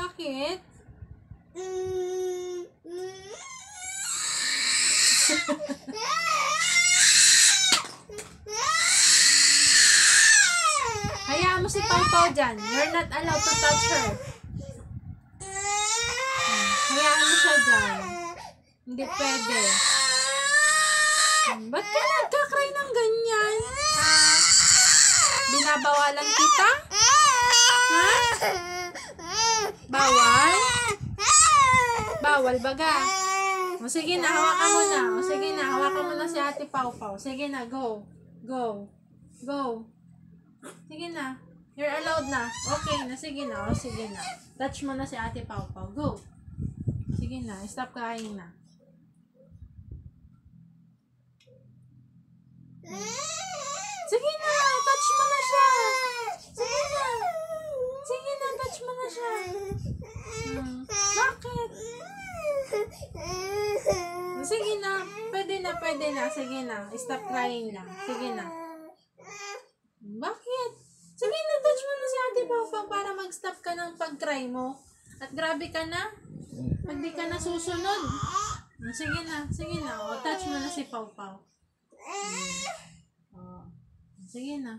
Bakit? Hayaan mo si Pau dyan. You're not allowed to touch her. Hayaan mo siya dyan. Hindi pwede. Ba't ka nagkakry ng ganyan? Ha? Binabawalan kita? Ha? Bawal? Bawal baga? O sige na, hawakan mo na. O sige na, hawakan mo na si Ate Pau. Sige na, go. Go. Go. Sige na. You're allowed na. Okay na, sige na. O sige na. Touch mo na si Ate Pau. Go. Sige na, stop crying na. Sige na, touch mo na siya. Sige na. Sige na, touch mo na siya. Bakit? Sige na, pwede na. Sige na, stop crying na. Sige na. Bakit? Sige na, touch mo na si Ate Pau para mag-stop ka ng pag-cry mo. At grabe ka na. Pag di ka na susunod. Sige na. O, touch mo na si Pau. Sige na.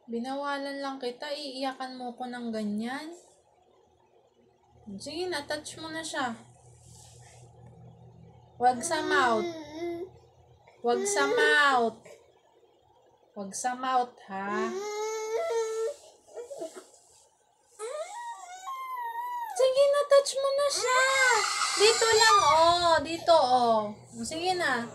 Binawalan lang kita, iiyakan mo ko ng ganyan. Sige na, touch mo na siya. Wag sa mouth. Wag sa mouth. Wag sa mouth, ha? Sige na, touch mo na siya. Dito lang, oh. Dito, oh. Sige na.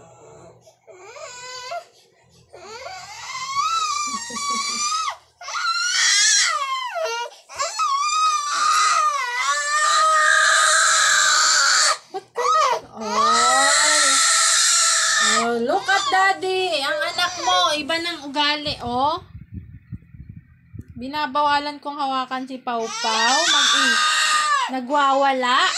Look at daddy. Ang anak mo, iba ng ugali, oh. Binabawalan kong hawakan si Pau. Nagwawala.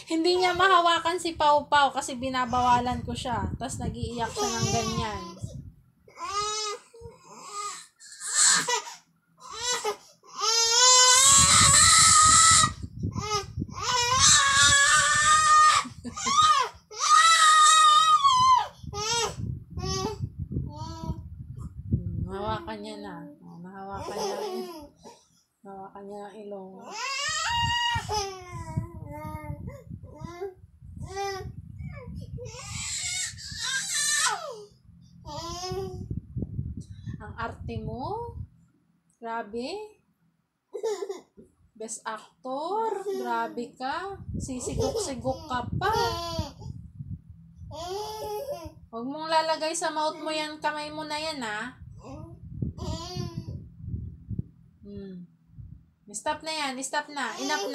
Hindi niya mahawakan si Pau kasi binabawalan ko siya. Tapos nag-iiyak siya ng ganyan. Hawakan niya na. Mahawakan niya ang ilong. Ang arte mo? Grabe. Best actor. Grabe ka. Sisigok-sigok ka pa. Huwag mong lalagay sa mouth mo yan. Kamay mo na yan, ha? Stop na yan. Stop na. Enough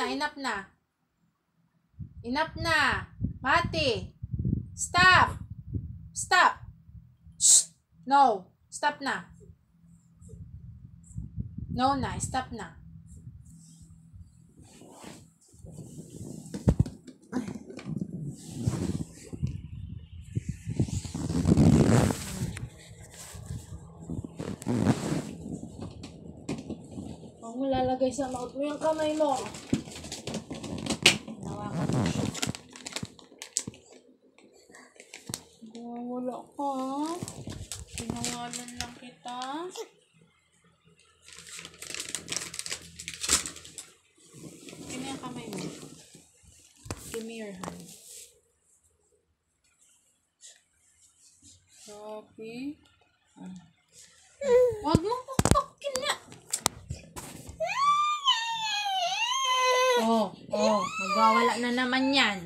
na. Mati. Stop. Shh. No. Stop na. No na. Stop na. Huwag mo lalagay sa mouth mo yung kamay mo. Nawakan mo siya. Wala ka. Pinawalan lang kita. Give me yung kamay mo. Give me your hand. Copy. Huwag mo papakin na. Magwawala na naman yan.